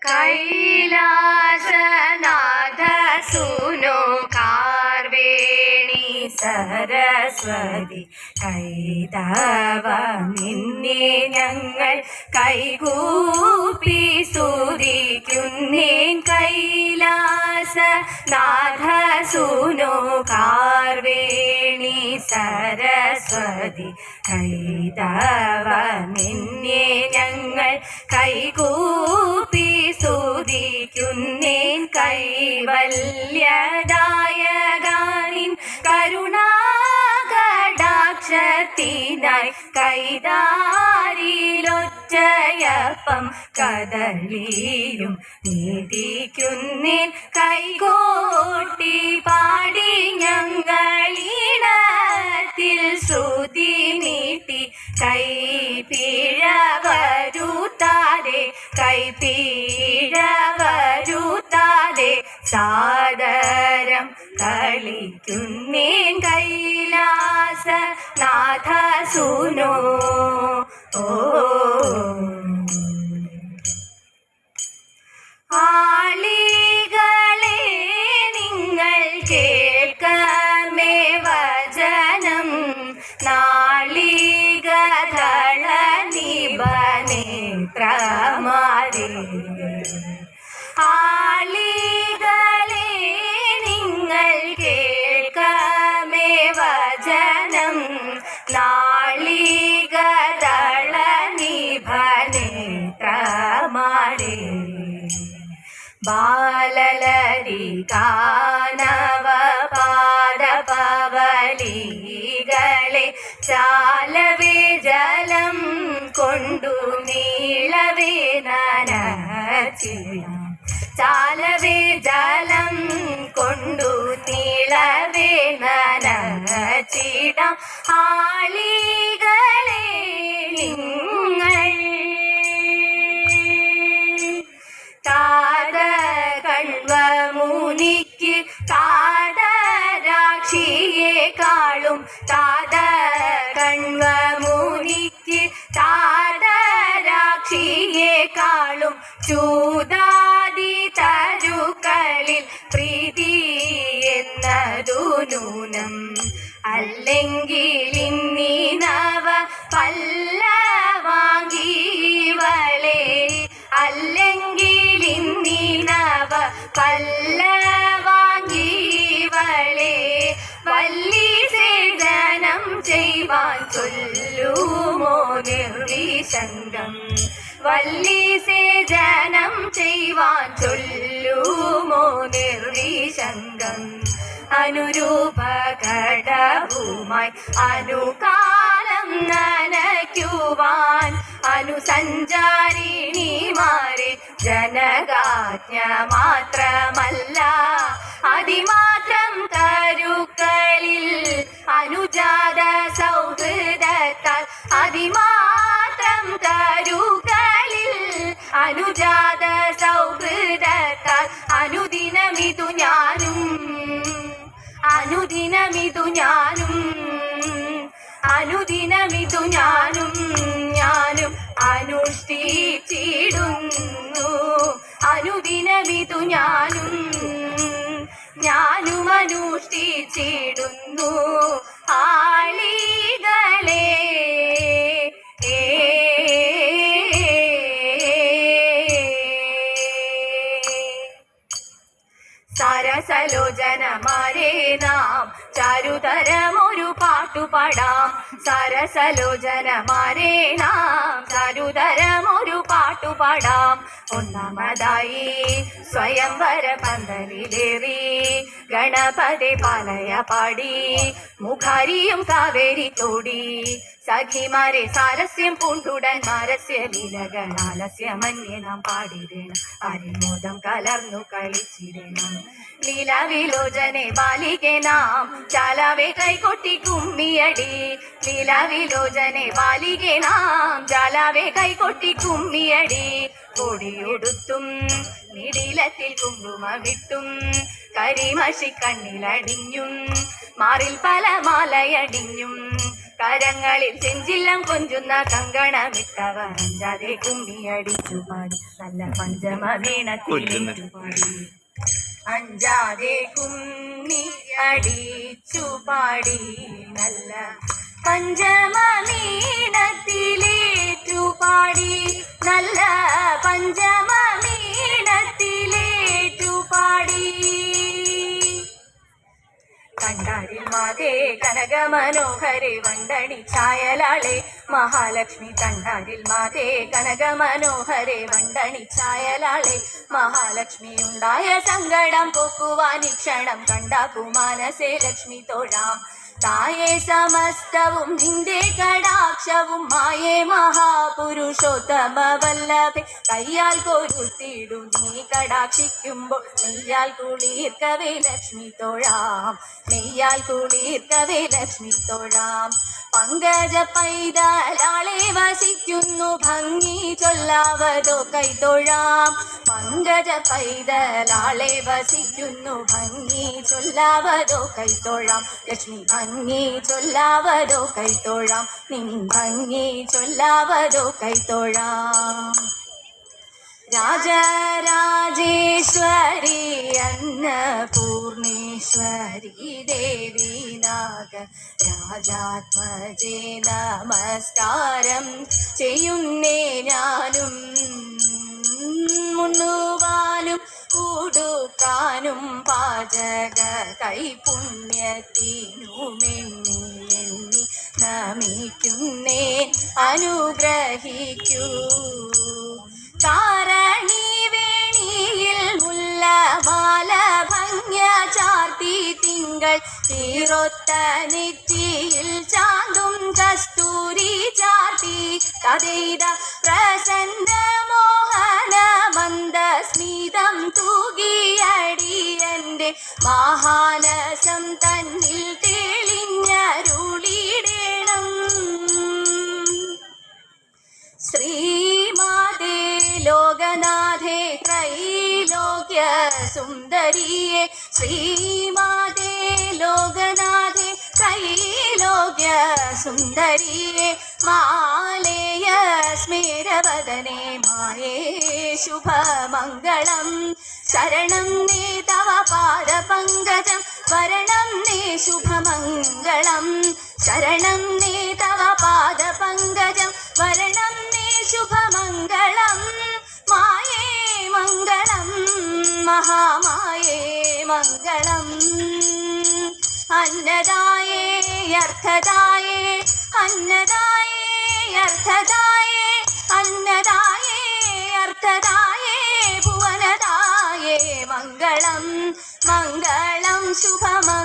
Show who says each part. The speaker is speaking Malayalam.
Speaker 1: कैलासनाथ सुनो कार्वेणी सरस्वती കൈതവമിന്നെ ഞങ്ങൾ കൈകൂപ്പി സ്തുതിക്കുന്നേൻ കൈലാസനാഥ സുനോ കാർവേണി സരസ്വതി കൈതവമിന്നെ ഞങ്ങൾ കൈകൂപ്പി സ്തുതിക്കുന്നേൻ കൈവല്യദായകാനിൻ കരുണാകടാക്ഷത്തിനായി കൈതാരിലൊറ്റയപ്പം കദളിയും നീതിക്കുന്നേൻ കൈകോട്ടി പാടി ഞങ്ങളീണത്തിൽ ശ്രുതി നീട്ടി കൈപിഴവരുത്താതെ കൈപിഴവരുത്താതെ സാദരം കളിക്കുന്നേൻ കൈലാസനാഥ സുനോ ആളികളെ നിങ്ങൾ കേൾക്കമേ വചനം നാളികധള നിബനേത്രമാരേ ആളികളെ നിങ്ങൾ കേൾക്കമേ വചനം നാളികധള നിബനേത്രമാരേ ബാലലരി കാനവ പാദപവലികളെ ചാലവേ ജലം കൊണ്ടു നീളവേ നനച്ചിടാം ചാലവേ ജലം കൊണ്ടു നീളവേ നനച്ചിടാം ആളികളെ നിങ്ങൾ താതകണ്വമുനിക്ക് താതരാക്ഷിയേക്കാളും താതകണ്വമുനിക്ക് താതരാക്ഷിയേക്കാളും ചൂതാതി തരുക്കളിൽ പ്രീതി എന്നതു നൂനം അല്ലെങ്കിൽ ഇന്നീനവ പല്ലവാങ്ങിവളെ അല്ലെങ്കിൽ ഇന്നീനവ പല്ലവാങ്ങിവളെ വല്ലി സേവനം ചെയ്യുവാൻ ചൊല്ലുമോ നിർവിശങ്കം വല്ലി സേവനം ചെയ്യുവാൻ ചൊല്ലുമോ നിർവിശങ്കം അനുരൂപഘടവുമായി അനുകാലം നനയ്ക്കുവാൻ അനുസഞ്ചാരിണിമാരെ ജനകാജ്ഞ മാത്രമല്ല അതിമാത്രം തരുക്കളിൽ അനുജാത സൗഹൃദത്താൽ അതിമാത്രം തരുക്കളിൽ അനുജാത സൗഹൃദത്താൽ അനുദിനമിതു ഞാനും അനുദിനമിതു ഞാനും അനുദിനമിതു ഞാനും ഞാനും അനുഷ്ഠിച്ചിടുന്നു അനുദിനമിതു ഞാനും ഞാനും അനുഷ്ഠിച്ചിടുന്നു ആളികളെ സരസലോചനമാരേ നാം ചരുതരമൊരു പാട്ടുപാടാം സരസലോചനമാരേ നാം ചരുതരമൊരു പാട്ടുപാടാം ഒന്നാമതായി സ്വയംവര പന്തലിലേറി ഗണപതി പാലയ പാടി മുഖാരിയും കാവേരി തോടി സഖിമാരെ സാരസ്യം പൂണ്ടുടൻ മാരസ്യ ലീലകളാലസ്യമന്യേ നാം പാടിടണം പരിമോദം കലർന്നു കളിച്ചിടണം ലീലാവിലോചനെ ബാലികെ നാം ചാലാവെ കൈകൊട്ടി കുമ്മിയടി ലീലാവിലോചനെ ബാലികെ നാം ചാലാവെ കൈകൊട്ടി കുമ്മിയടി കൊടിയൊടുത്തും നിടിലത്തിൽ കുങ്കുമവിട്ടും കരിമഷി കണ്ണിലടിഞ്ഞും മാറിൽ പല മാലയടിഞ്ഞും കരങ്ങളിൽ ചെഞ്ചില്ലം കൊഞ്ചുന്ന കങ്കണമിട്ടവർ അഞ്ചാതെ കുമ്മിയടിച്ചു പാടി നല്ല പഞ്ചമ വീണത്തിലേറ്റു പാടി അഞ്ചാതെ കുമ്മി അടിച്ചു പാടി നല്ല പഞ്ചമ വീണത്തിലേറ്റു പാടി നല്ല പഞ്ചമ വീണത്തിലേറ്റു പാടി കണ്ടാരിൽ മാതേ കനകമനോഹരെ വണ്ടണി ഛായലാളെ മഹാലക്ഷ്മി കണ്ടാരിൽ മാതേ കനകമനോഹരെ വണ്ടണി ഛായലാളെ മഹാലക്ഷ്മി ഉണ്ടായ സങ്കടം പോക്കുവാൻ ഇക്ഷണം കണ്ടാക്കു മാനസേ ലക്ഷ്മി തോഴാം തായേ സമസ്തവും നിന്റെ കടാക്ഷവും മായേ മഹാപുരുഷോത്തമ വല്ലഭേ കയ്യാൽ കൊരുത്തിടും നീ കടാക്ഷിക്കുമ്പോൾ നെയ്യാൽ കുളിർക്കവേ ലക്ഷ്മി തോഴാം നെയ്യാൽ കുളിർക്കവേ ലക്ഷ്മി തോഴാം പങ്കജ പൈതലാളെ വസിക്കുന്നു ഭംഗി ചൊല്ലാവതോ കൈതൊഴാം പങ്കജ പൈതലാളെ വസിക്കുന്നു ഭംഗി ചൊല്ലാവതോ കൈതൊഴാം ലക്ഷ്മി ഭംഗി ചൊല്ലാവതോ കൈതൊഴാം നിൻ ഭംഗി ചൊല്ലാവതോ കൈതൊഴാം രാജരാജേശ്വരി അന്നപൂർണേശ്വരി ദേവി നാഗ രാജാത്മജേ നമസ്കാരം ചെയ്യുന്നേ ഞാനും മുണ്ണുവാനും ഉടുക്കാനും പാചക കൈപുണ്യത്തിനുമെണ്ണി എണ്ണി നമിക്കുന്നേ അനുഗ്രഹിക്കൂ കാരണി വേണിയിൽ മുല്ലമാല ഭംഗ്യ ചാർത്തി തിങ്കൾ തീരൊത്ത നെറ്റിയിൽ ചാന്തും കസ്തൂരി ചാർത്തി തതൈത പ്രസന്ന മോഹന മന്ദസ്മിതം തൂകിയടിയന്റെ മഹാലസം തന്നിൽ തെളിഞ്ഞരുളിടേണം ശ്രീമാതേ ലോകനാഥേ ത്രൈലോക്യ സുന്ദരിയേ ശ്രീമാതേ ലോകനാഥേ ത്രൈലോക്യ സുന്ദരിയേ മാലേയ സ്മേരവദനേ മായേ ശുഭമംഗളം ശരണം നേ തവ പാദപങ്കജം വരണം നേ ശുഭമംഗളം ശരണം നേ തവ പാദപങ്കജം വരണം നേ ശുഭമംഗളം മായേ മംഗളം മഹാമായേ മംഗളം അന്നദായേ അർത്ഥദായേ അന്നദായേ അർത്ഥദായേ അന്നദായേ അർത്ഥദായേ ഭുവനദായേ മംഗളം മംഗളം ശുഭമംഗളം